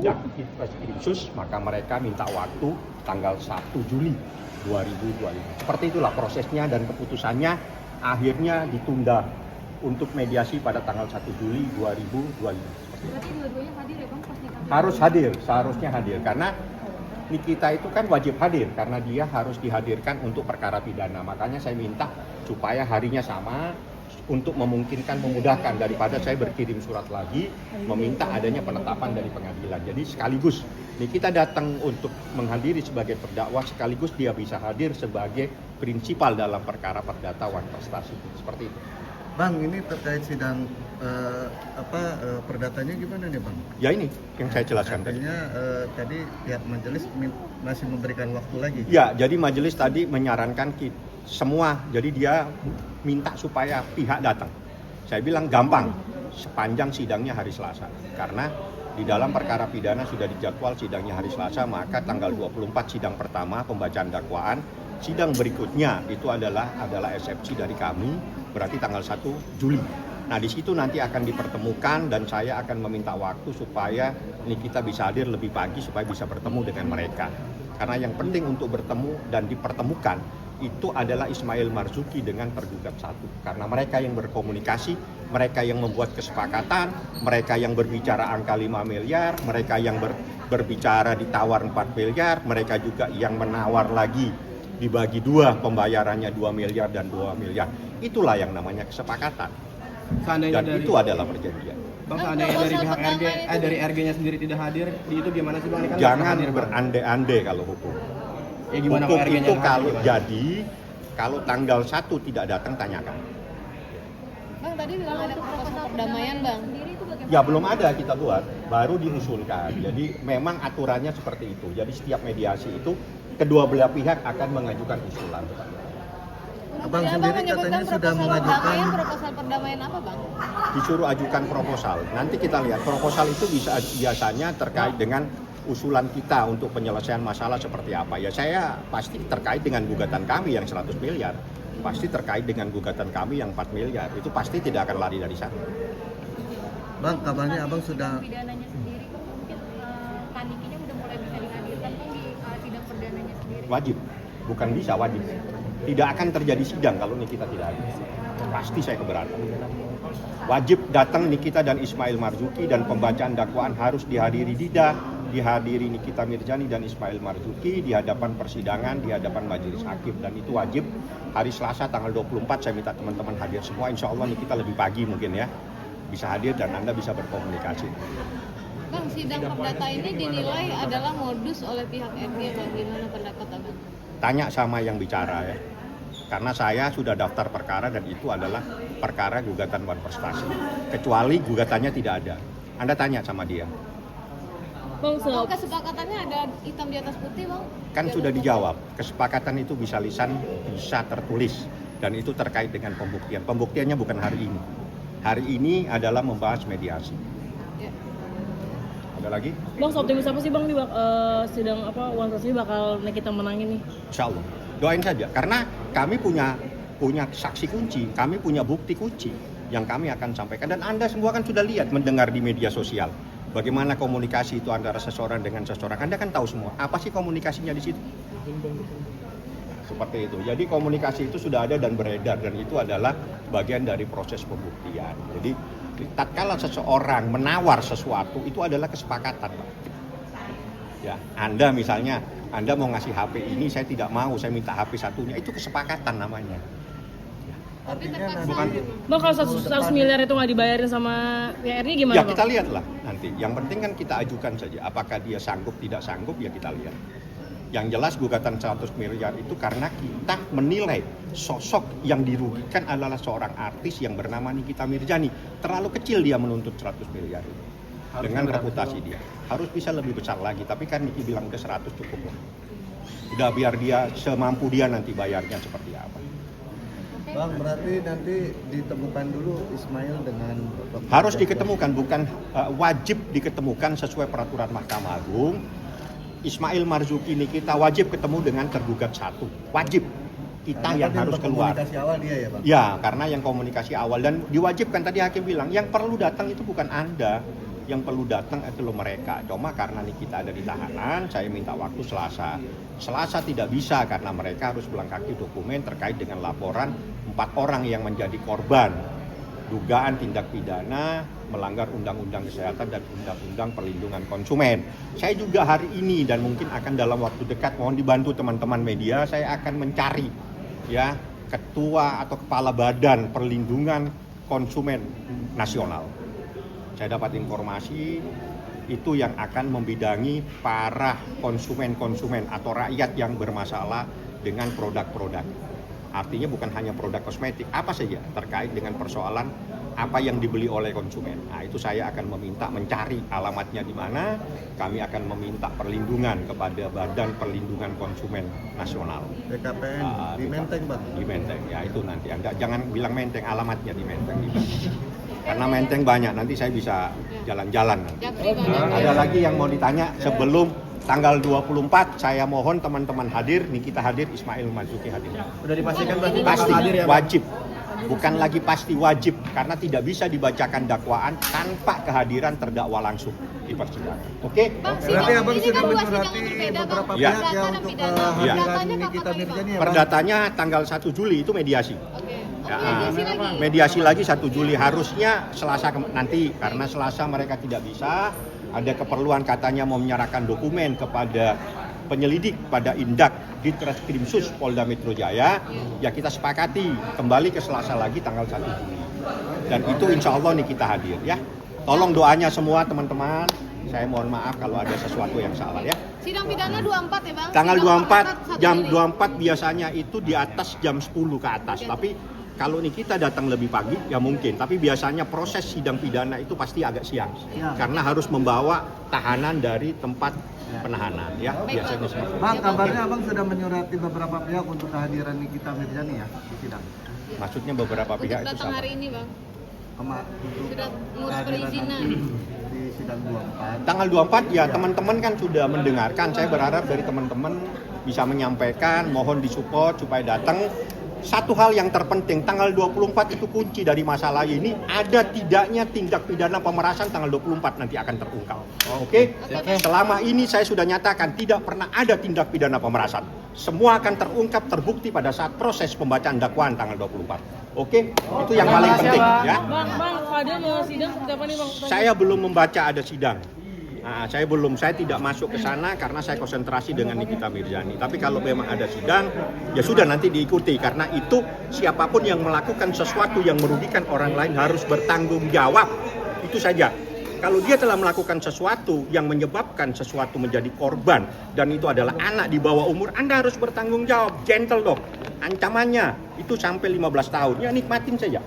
tidak reskrim sus, maka mereka minta waktu tanggal 1 Juli 2025. Seperti itulah prosesnya dan keputusannya akhirnya ditunda untuk mediasi pada tanggal 1 Juli 2025. Berarti dua-duanya hadir ya Bang? Pas nikah? Harus hadir, seharusnya hadir karena Nikita itu kan wajib hadir karena dia harus dihadirkan untuk perkara pidana. Makanya saya minta supaya harinya sama untuk memudahkan daripada saya berkirim surat lagi meminta adanya penetapan dari pengadilan. Jadi sekaligus Nikita datang untuk menghadiri sebagai terdakwa sekaligus dia bisa hadir sebagai prinsipal dalam perkara perdata wan prestasi. Seperti itu. Bang, ini terkait sidang perdatanya gimana nih Bang? Ya ini yang saya jelaskan tadi. Artinya tadi pihak majelis masih memberikan waktu lagi. Ya, jadi majelis tadi menyarankan semua, jadi dia minta supaya pihak datang. Saya bilang gampang, sepanjang sidangnya hari Selasa. Karena di dalam perkara pidana sudah dijadwal sidangnya hari Selasa, maka tanggal 24 sidang pertama pembacaan dakwaan, sidang berikutnya itu adalah eksepsi dari kami, berarti tanggal 1 Juli. Nah di situ nanti akan dipertemukan dan saya akan meminta waktu supaya Nikita bisa hadir lebih pagi supaya bisa bertemu dengan mereka. Karena yang penting untuk bertemu dan dipertemukan itu adalah Ismail Marzuki dengan tergugat satu. Karena mereka yang berkomunikasi, mereka yang membuat kesepakatan, mereka yang berbicara angka 5 miliar, mereka yang berbicara ditawar 4 miliar, mereka juga yang menawar lagi dibagi dua pembayarannya 2 miliar dan 2 miliar. Itulah yang namanya kesepakatan. Seandainya Dan dari, itu adalah perjanjian. Bang, seandainya dari pihak RG, dari RG-nya sendiri tidak hadir, di itu gimana sih Bang? Ini kan Jangan hadir, Bang. berandai-andai kalau hukum. Ya gimana Hukum kalau RG-nya itu nggak kalau hadir, gimana? jadi, kalau tanggal 1 tidak datang tanyakan. Bang, tadi bilang ada proposal perdamaian Bang. Sendiri itu bagaimana? Ya belum ada kita buat, baru diusulkan. Jadi memang aturannya seperti itu. Jadi setiap mediasi itu kedua belah pihak akan mengajukan usulan. Abang Jadi sendiri menyebutkan katanya sudah proposal mengajukan. proposal perdamaian apa Bang? Disuruh ajukan proposal. Nanti kita lihat proposal itu biasanya terkait dengan usulan kita untuk penyelesaian masalah seperti apa. Ya saya pasti terkait dengan gugatan kami yang 100 miliar. Pasti terkait dengan gugatan kami yang 4 miliar. Itu pasti tidak akan lari dari sana. Bang, kabarnya Abang sudah Pidananya sendiri Bang, mungkin panikinya udah mulai bisa dihadirkan Bang di sidang perdananya sendiri. Wajib, bukan bisa, wajib. Tidak akan terjadi sidang kalau Nikita tidak hadir. Pasti saya keberatan. Wajib datang Nikita dan Ismail Marzuki dan pembacaan dakwaan harus dihadiri dihadiri Nikita Mirzani dan Ismail Marzuki di hadapan persidangan, di hadapan majelis hakim, dan itu wajib. Hari Selasa tanggal 24 saya minta teman-teman hadir semua. Insya Allah Nikita lebih pagi mungkin ya bisa hadir dan Anda bisa berkomunikasi. Bang, sidang perdata ini dinilai adalah modus oleh pihak RG Bang. Gimana pendapat Abang? Tanya sama yang bicara ya. Karena saya sudah daftar perkara dan itu adalah perkara gugatan wan prestasi. Kecuali gugatannya tidak ada. Anda tanya sama dia. Bang, kesepakatannya ada hitam di atas putih Bang? Kan sudah dijawab. Kesepakatan itu bisa lisan, bisa tertulis. Dan itu terkait dengan pembuktian. Pembuktiannya bukan hari ini. Hari ini adalah membahas mediasi. Ya. Ada lagi? Bang, optimis apa sih Bang di sidang wan prestasi bakal kita menangin nih? Insya Allah. Doain saja. Karena kami punya saksi kunci. Kami punya bukti kunci yang kami akan sampaikan. Dan Anda semua kan sudah lihat, mendengar di media sosial. Bagaimana komunikasi itu antara seseorang dengan seseorang. Anda kan tahu semua. Apa sih komunikasinya di situ? Nah, seperti itu. Jadi komunikasi itu sudah ada dan beredar. Dan itu adalah bagian dari proses pembuktian. Jadi tatkala seseorang menawar sesuatu, itu adalah kesepakatan, Pak. Ya, Anda misalnya, Anda mau ngasih HP ini, saya tidak mau, saya minta HP satunya. Itu kesepakatan namanya. Tapi artinya terpaksa Bukan. Bang, kalau 100 miliar itu nggak dibayarin sama PRI gimana Ya Bang? kita lihatlah nanti. Yang penting kan kita ajukan saja. Apakah dia sanggup tidak sanggup ya kita lihat. Yang jelas gugatan 100 miliar itu karena kita menilai sosok yang dirugikan adalah seorang artis yang bernama Nikita Mirzani. Terlalu kecil dia menuntut 100 miliar itu. Dengan reputasi dia. Harus bisa lebih besar lagi. Tapi kan Niki bilang udah 100 cukup lah. Udah biar dia semampu dia nanti bayarnya seperti apa. Bang, berarti nanti ditemukan dulu Ismail dengan Harus diketemukan, bukan wajib diketemukan sesuai peraturan Mahkamah Agung. Ismail Marzuki Nikita wajib ketemu dengan tergugat satu, wajib. Kita yang harus keluar. Komunikasi awal dia ya Bang? Ya, karena yang komunikasi awal dan diwajibkan tadi hakim bilang, yang perlu datang itu bukan Anda, yang perlu datang adalah mereka. Cuma karena Nikita ada di tahanan, saya minta waktu Selasa. Selasa tidak bisa karena mereka harus melengkapi dokumen terkait dengan laporan 4 orang yang menjadi korban dugaan tindak pidana melanggar Undang-Undang Kesehatan dan Undang-Undang Perlindungan Konsumen. Saya juga hari ini dan mungkin akan dalam waktu dekat, mohon dibantu teman-teman media, saya akan mencari ya ketua atau kepala Badan Perlindungan Konsumen Nasional. Saya dapat informasi itu yang akan membidangi para konsumen-konsumen atau rakyat yang bermasalah dengan produk-produk. Artinya bukan hanya produk kosmetik, apa saja terkait dengan persoalan apa yang dibeli oleh konsumen. Nah, itu saya akan meminta mencari alamatnya di mana. Kami akan meminta perlindungan kepada Badan Perlindungan Konsumen Nasional. BKPN di Menteng, Bang. Di Menteng, ya itu nanti. Anda jangan bilang Menteng, alamatnya di Menteng. Karena Menteng banyak, nanti saya bisa jalan-jalan. Jakpri banyak. Ada lagi yang mau ditanya sebelum tanggal 24, saya mohon teman-teman hadir, Nikita hadir, Ismail Marzuki hadir. Udah dipastikan berarti Pasti, bakal hadir ya, Bang? wajib. Bukan lagi pasti, wajib. Karena tidak bisa dibacakan dakwaan tanpa kehadiran terdakwa langsung di persidangan. Oke? Bang, Berarti sidang Abang ini sudah kan dua menyurati sidang yang berbeda, beberapa Bang. Ya. pihak ya Perdata dan untuk pidana. kehadiran Perdatanya Nikita kapan nih, Mirzani Bang? ya, Bang? Perdatanya tanggal 1 Juli itu mediasi. Oke. Ya, Mediasi lagi. mediasi lagi 1 Juli, harusnya Selasa nanti, karena Selasa mereka tidak bisa, ada keperluan katanya mau menyerahkan dokumen kepada penyelidik pada Indak di Treskrimsus Polda Metro Jaya, ya kita sepakati kembali ke Selasa lagi tanggal 1 Juli. Dan itu insya Allah nih kita hadir ya. Tolong doanya semua teman-teman. Saya mohon maaf kalau ada sesuatu yang salah ya. Sidang pidana 24 ya, Bang? Tanggal Sidang 24, perkara 1 jam Juli. 24 biasanya itu di atas jam 10 ke atas. Tapi kalau nih kita datang lebih pagi ya mungkin. Tapi biasanya proses sidang pidana itu pasti agak siang. Karena harus membawa tahanan dari tempat penahanan ya. Biasanya seperti itu. Bang, kabarnya Abang sudah menyurati beberapa pihak untuk kehadiran Nikita Mirzani ya di sidang. Maksudnya beberapa Untuk pihak itu datang sama. hari ini, Bang. Untuk Sudah ngurus kehadiran perizinan. nanti di sidang 24. Tanggal 24 ya teman-teman kan sudah mendengarkan. Saya berharap dari teman-teman bisa menyampaikan, mohon disupport supaya datang. Satu hal yang terpenting, tanggal 24 itu kunci dari masalah ini, ada tidaknya tindak pidana pemerasan tanggal 24 nanti akan terungkap. Oke? Selama ini saya sudah nyatakan tidak pernah ada tindak pidana pemerasan. Semua akan terungkap, terbukti pada saat proses pembacaan dakwaan tanggal 24. Oke? Itu yang paling penting ya. Bang, Fadil mau sidang seperti apa nih, Bang? Saya belum membaca ada sidang. Nah, saya tidak masuk ke sana karena saya konsentrasi dengan Nikita Mirzani. Tapi kalau memang ada sidang, ya sudah nanti diikuti. Karena itu siapapun yang melakukan sesuatu yang merugikan orang lain harus bertanggung jawab. Itu saja. Kalau dia telah melakukan sesuatu yang menyebabkan sesuatu menjadi korban dan itu adalah anak di bawah umur, Anda harus bertanggung jawab. Gentle dong. Ancamannya itu sampai 15 tahun. Ya nikmatin saja.